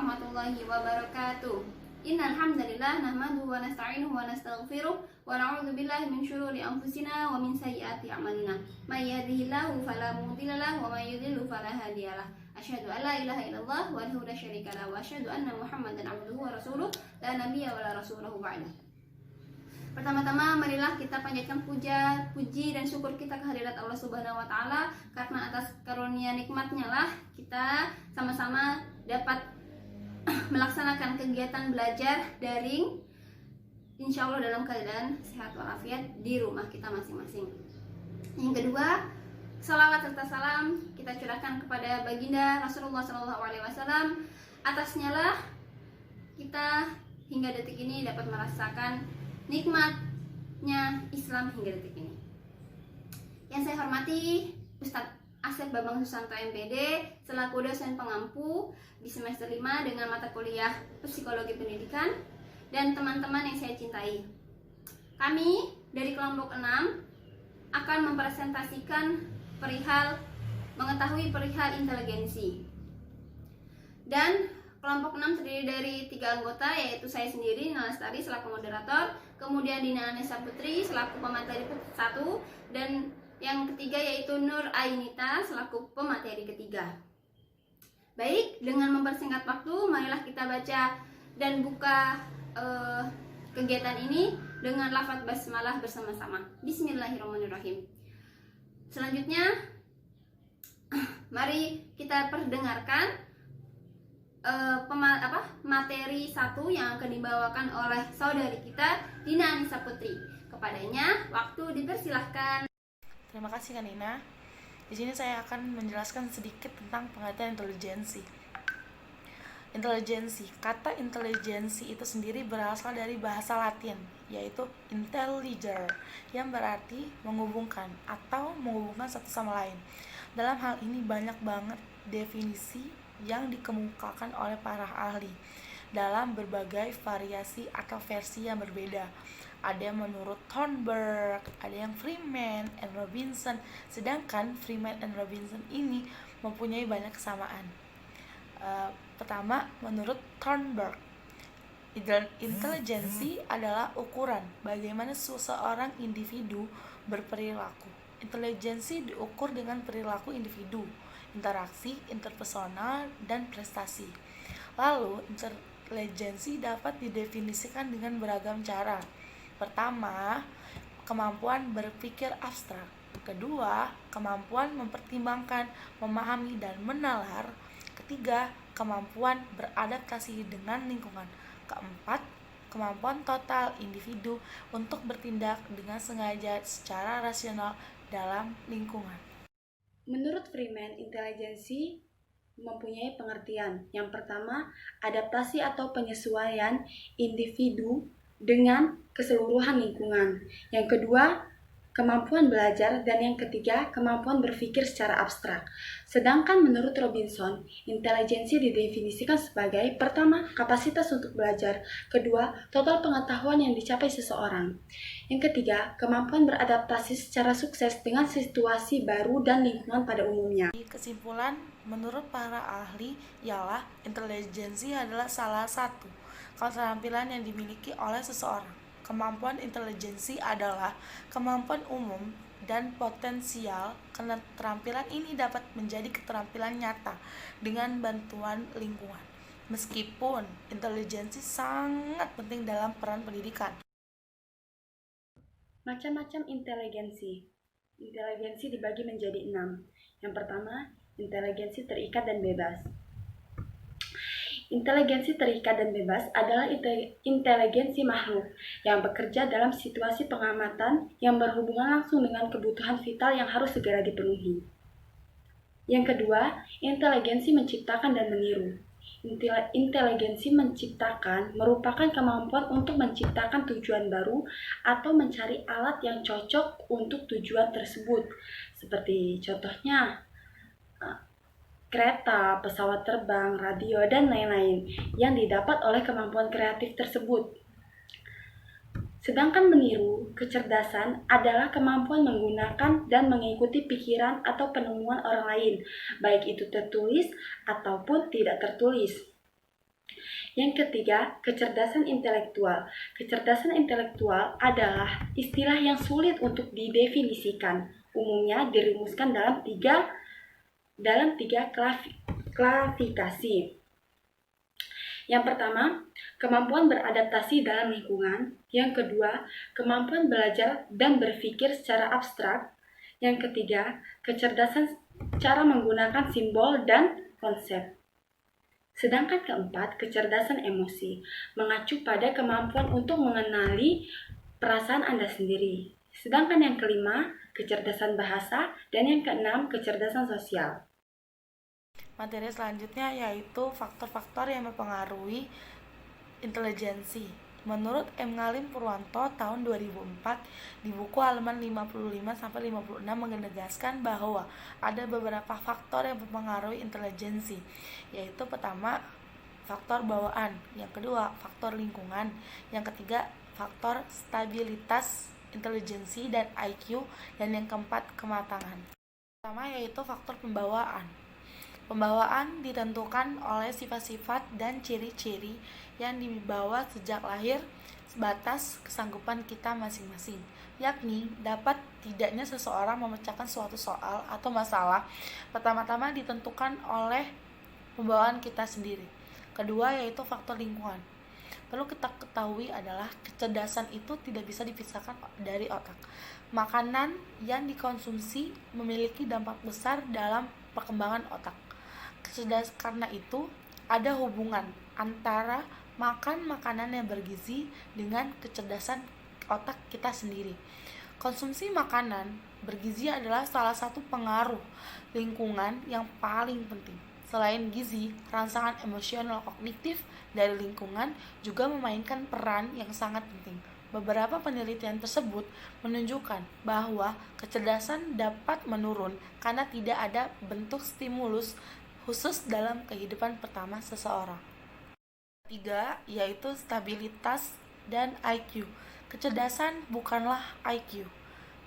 warahmatullahi wabarakatuh. Innal hamdalillah nahmaduhu wa nasta'inuhu wa nastaghfiruh wa na'udzu billahi min syururi anfusina wa min sayyiati a'malina. May yahdihillahu fala mudilla lahu wa may yudlil fala hadiyalah. Asyhadu an la ilaha illallah wahdahu la syarika lahu wa asyhadu anna Muhammadan abduhu wa rasuluh la nabiyya wa la rasulahu ba'da. Pertama-tama marilah kita panjatkan puji dan syukur kita kehadirat Allah Subhanahu wa taala, karena atas karunia nikmatnya lah kita sama-sama dapat melaksanakan kegiatan belajar daring insya Allah dalam keadaan sehat walafiat di rumah kita masing-masing. Yang kedua, salawat serta salam kita curahkan kepada baginda Rasulullah SAW. Atasnya lah kita hingga detik ini dapat merasakan nikmatnya Islam hingga detik ini. Yang saya hormati Ustadz Asep Bambang Susanto MPD selaku dosen pengampu di semester 5 dengan mata kuliah Psikologi Pendidikan, dan teman-teman yang saya cintai. Kami dari kelompok 6 akan mempresentasikan mengetahui perihal inteligensi. Dan kelompok 6 terdiri dari 3 anggota, yaitu saya sendiri, Nina Lestari selaku moderator, kemudian Dina Anessa Putri selaku pemateri 1, dan yang ketiga yaitu Nur Ainita selaku pemateri ketiga. Baik, dengan mempersingkat waktu, marilah kita baca dan buka kegiatan ini dengan lafaz basmalah bersama-sama. Bismillahirrahmanirrahim. Selanjutnya, mari kita perdengarkan materi 1 yang akan dibawakan oleh saudari kita Dina Anissa Putri. Kepadanya waktu dipersilahkan. Terima kasih Kak Nina. Di sini saya akan menjelaskan sedikit tentang pengertian intelijensi. Intelijensi, kata intelijensi itu sendiri berasal dari bahasa Latin, yaitu intelliger, yang berarti menghubungkan atau menghubungkan satu sama lain. Dalam hal ini banyak banget definisi yang dikemukakan oleh para ahli dalam berbagai variasi atau versi yang berbeda. Ada yang menurut Thornberg, ada yang Freeman and Robinson. Sedangkan Freeman and Robinson ini mempunyai banyak kesamaan. Pertama, menurut Thornberg, intelijensi adalah ukuran bagaimana seseorang individu berperilaku. Intelijensi diukur dengan perilaku individu, interaksi interpersonal, dan prestasi. Lalu, intelijensi dapat didefinisikan dengan beragam cara. Pertama, kemampuan berpikir abstrak. Kedua, kemampuan mempertimbangkan, memahami, dan menalar. Ketiga, kemampuan beradaptasi dengan lingkungan. Keempat, kemampuan total individu untuk bertindak dengan sengaja secara rasional dalam lingkungan. Menurut Freeman, intelijensi mempunyai pengertian. Yang pertama, adaptasi atau penyesuaian individu dengan keseluruhan lingkungan. Yang kedua, kemampuan belajar, dan yang ketiga, kemampuan berpikir secara abstrak. Sedangkan menurut Robinson, intelijensi didefinisikan sebagai pertama, kapasitas untuk belajar, kedua, total pengetahuan yang dicapai seseorang, yang ketiga, kemampuan beradaptasi secara sukses dengan situasi baru dan lingkungan pada umumnya. Kesimpulan menurut para ahli ialah intelijensi adalah salah satu keterampilan yang dimiliki oleh seseorang. Kemampuan intelijensi adalah kemampuan umum dan potensial. Keterampilan ini dapat menjadi keterampilan nyata dengan bantuan lingkungan. Meskipun intelijensi sangat penting dalam peran pendidikan. Macam-macam inteligensi. Inteligensi dibagi menjadi 6. Yang pertama, inteligensi terikat dan bebas. Inteligensi terikat dan bebas adalah inteligensi makhluk yang bekerja dalam situasi pengamatan yang berhubungan langsung dengan kebutuhan vital yang harus segera dipenuhi. Yang kedua, inteligensi menciptakan dan meniru. Inteligensi menciptakan merupakan kemampuan untuk menciptakan tujuan baru atau mencari alat yang cocok untuk tujuan tersebut. Seperti contohnya, kereta, pesawat terbang, radio, dan lain-lain yang didapat oleh kemampuan kreatif tersebut. Sedangkan meniru, kecerdasan, adalah kemampuan menggunakan dan mengikuti pikiran atau penemuan orang lain, baik itu tertulis ataupun tidak tertulis. Yang ketiga, kecerdasan intelektual. Kecerdasan intelektual adalah istilah yang sulit untuk didefinisikan. Umumnya dirumuskan dalam tiga klasifikasi. Yang pertama, kemampuan beradaptasi dalam lingkungan. Yang kedua, kemampuan belajar dan berpikir secara abstrak. Yang ketiga, kecerdasan cara menggunakan simbol dan konsep. Sedangkan keempat, kecerdasan emosi, mengacu pada kemampuan untuk mengenali perasaan Anda sendiri. Sedangkan yang kelima, kecerdasan bahasa, dan yang keenam, kecerdasan sosial. Materi selanjutnya yaitu faktor-faktor yang mempengaruhi intelijensi. Menurut M. Ngalim Purwanto tahun 2004 di buku halaman 55-56 menegaskan bahwa ada beberapa faktor yang mempengaruhi intelijensi, yaitu pertama faktor bawaan, yang kedua faktor lingkungan, yang ketiga faktor stabilitas intelijensi dan IQ, dan yang keempat kematangan. Pertama yaitu faktor pembawaan. Pembawaan ditentukan oleh sifat-sifat dan ciri-ciri yang dibawa sejak lahir sebatas kesanggupan kita masing-masing, yakni dapat tidaknya seseorang memecahkan suatu soal atau masalah pertama-tama ditentukan oleh pembawaan kita sendiri. Kedua yaitu faktor lingkungan. Perlu kita ketahui adalah kecerdasan itu tidak bisa dipisahkan dari otak. Makanan yang dikonsumsi memiliki dampak besar dalam perkembangan otak. Karena itu, ada hubungan antara makan makanan yang bergizi dengan kecerdasan otak kita sendiri. Konsumsi makanan bergizi adalah salah satu pengaruh lingkungan yang paling penting. Selain gizi, rangsangan emosional kognitif dari lingkungan juga memainkan peran yang sangat penting. Beberapa penelitian tersebut menunjukkan bahwa kecerdasan dapat menurun karena tidak ada bentuk stimulus khusus dalam kehidupan pertama seseorang. Ketiga, yaitu stabilitas dan IQ. Kecerdasan bukanlah IQ.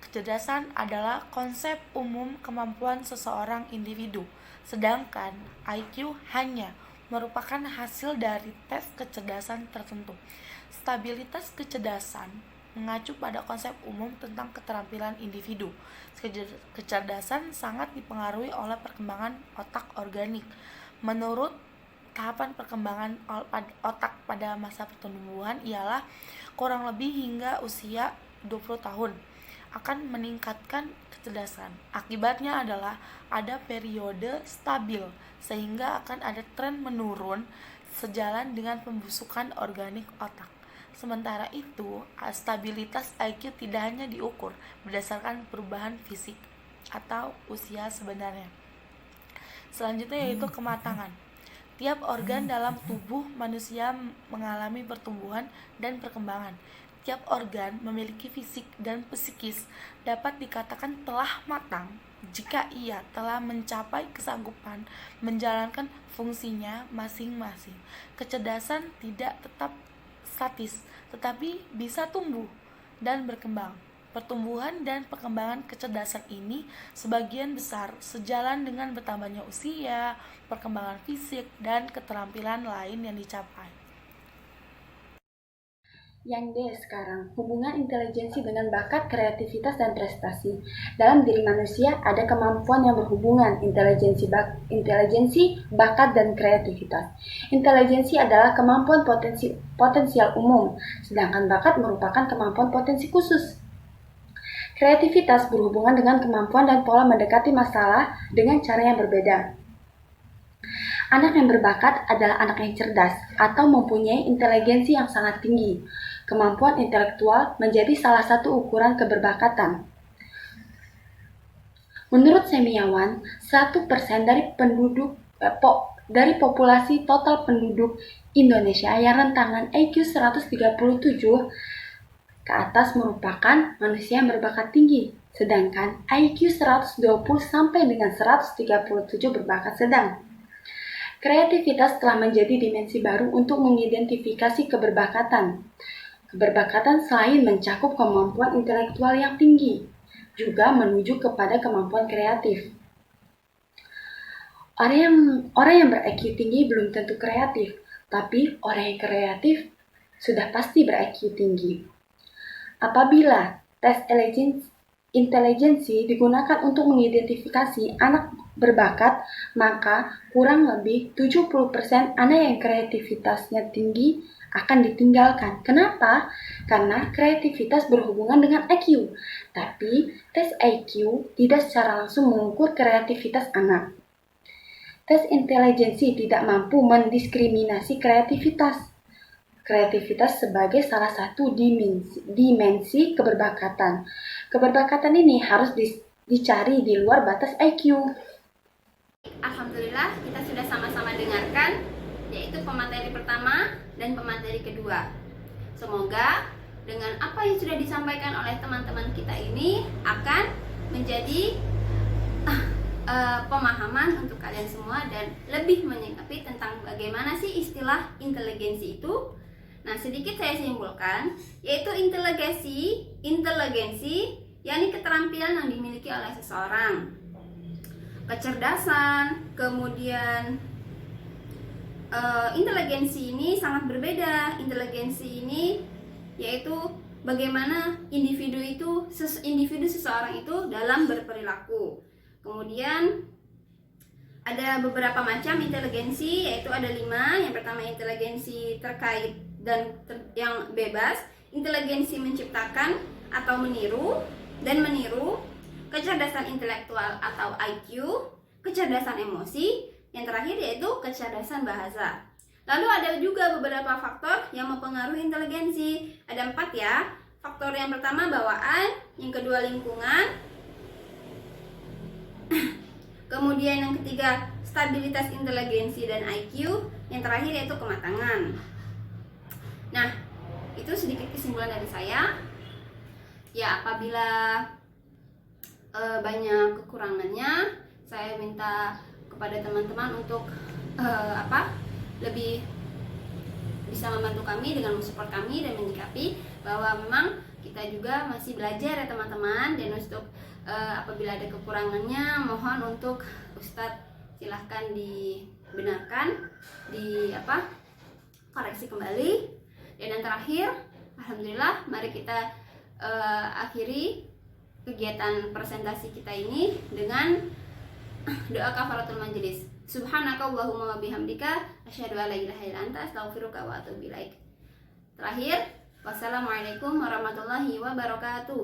Kecerdasan adalah konsep umum kemampuan seseorang individu, sedangkan IQ hanya merupakan hasil dari tes kecerdasan tertentu. Stabilitas kecerdasan mengacu pada konsep umum tentang keterampilan individu. Kecerdasan sangat dipengaruhi oleh perkembangan otak organik. Menurut tahapan perkembangan otak pada masa pertumbuhan ialah kurang lebih hingga usia 20 tahun akan meningkatkan kecerdasan. Akibatnya adalah ada periode stabil sehingga akan ada tren menurun sejalan dengan pembusukan organik otak. Sementara itu, stabilitas IQ tidak hanya diukur berdasarkan perubahan fisik atau usia sebenarnya. Selanjutnya yaitu kematangan. Tiap organ dalam tubuh manusia mengalami pertumbuhan dan perkembangan. Tiap organ memiliki fisik dan psikis dapat dikatakan telah matang jika ia telah mencapai kesanggupan menjalankan fungsinya masing-masing. Kecerdasan tidak tetap statis, tetapi bisa tumbuh dan berkembang. Pertumbuhan dan perkembangan kecerdasan ini sebagian besar sejalan dengan bertambahnya usia, perkembangan fisik, dan keterampilan lain yang dicapai. Yang D sekarang, hubungan intelijensi dengan bakat, kreativitas, dan prestasi. Dalam diri manusia ada kemampuan yang berhubungan, intelijensi, bakat, dan kreativitas. Intelijensi adalah kemampuan potensial umum, sedangkan bakat merupakan kemampuan potensi khusus. Kreativitas berhubungan dengan kemampuan dan pola mendekati masalah dengan cara yang berbeda. Anak yang berbakat adalah anak yang cerdas atau mempunyai intelijensi yang sangat tinggi. Kemampuan intelektual menjadi salah satu ukuran keberbakatan. Menurut Semiawan, 1% dari populasi total penduduk Indonesia yang rentangan IQ 137 ke atas merupakan manusia yang berbakat tinggi, sedangkan IQ 120 sampai dengan 137 berbakat sedang. Kreativitas telah menjadi dimensi baru untuk mengidentifikasi keberbakatan. Keberbakatan selain mencakup kemampuan intelektual yang tinggi, juga menuju kepada kemampuan kreatif. Orang yang ber-IQ tinggi belum tentu kreatif, tapi orang yang kreatif sudah pasti ber-IQ tinggi. Apabila tes intelijensi digunakan untuk mengidentifikasi anak berbakat, maka kurang lebih 70% anak yang kreativitasnya tinggi akan ditinggalkan. Kenapa? Karena kreativitas berhubungan dengan IQ. Tapi tes IQ tidak secara langsung mengukur kreativitas anak. Tes intelijensi tidak mampu mendiskriminasi kreativitas. Kreativitas sebagai salah satu dimensi keberbakatan. Keberbakatan ini harus dicari di luar batas IQ. Alhamdulillah kita sudah sama-sama dengarkan, yaitu pemateri pertama dan pemateri kedua. Semoga dengan apa yang sudah disampaikan oleh teman-teman kita ini akan menjadi pemahaman untuk kalian semua dan lebih menyikapi tentang bagaimana sih istilah inteligensi itu. Nah, sedikit saya simpulkan, yaitu inteligensi yakni keterampilan yang dimiliki oleh seseorang, kecerdasan, kemudian inteligensi ini sangat berbeda. Inteligensi ini yaitu bagaimana individu seseorang itu dalam berperilaku. Kemudian ada beberapa macam inteligensi, yaitu ada 5. Yang pertama inteligensi terkait dan yang bebas, inteligensi menciptakan atau meniru, kecerdasan intelektual atau IQ, kecerdasan emosi, yang terakhir yaitu kecerdasan bahasa. Lalu ada juga beberapa faktor yang mempengaruhi inteligensi. Ada 4 ya. Faktor yang pertama bawaan, yang kedua lingkungan, kemudian yang ketiga stabilitas inteligensi dan IQ, yang terakhir yaitu kematangan. Nah, itu sedikit kesimpulan dari saya. Ya, apabila banyak kekurangannya, saya minta kepada teman-teman untuk lebih bisa membantu kami dengan mensupport kami dan menyikapi bahwa memang kita juga masih belajar ya teman-teman. Dan untuk apabila ada kekurangannya, mohon untuk Ustadz silahkan dibenarkan, koreksi kembali. Dan yang terakhir, alhamdulillah, mari kita akhiri kegiatan presentasi kita ini dengan doa kafaratul majelis. Subhanakallahumma wa bihamdika asyhadu an la ilaha illa anta astaghfiruka wa atubu ilaik. Terakhir, wassalamualaikum warahmatullahi wabarakatuh.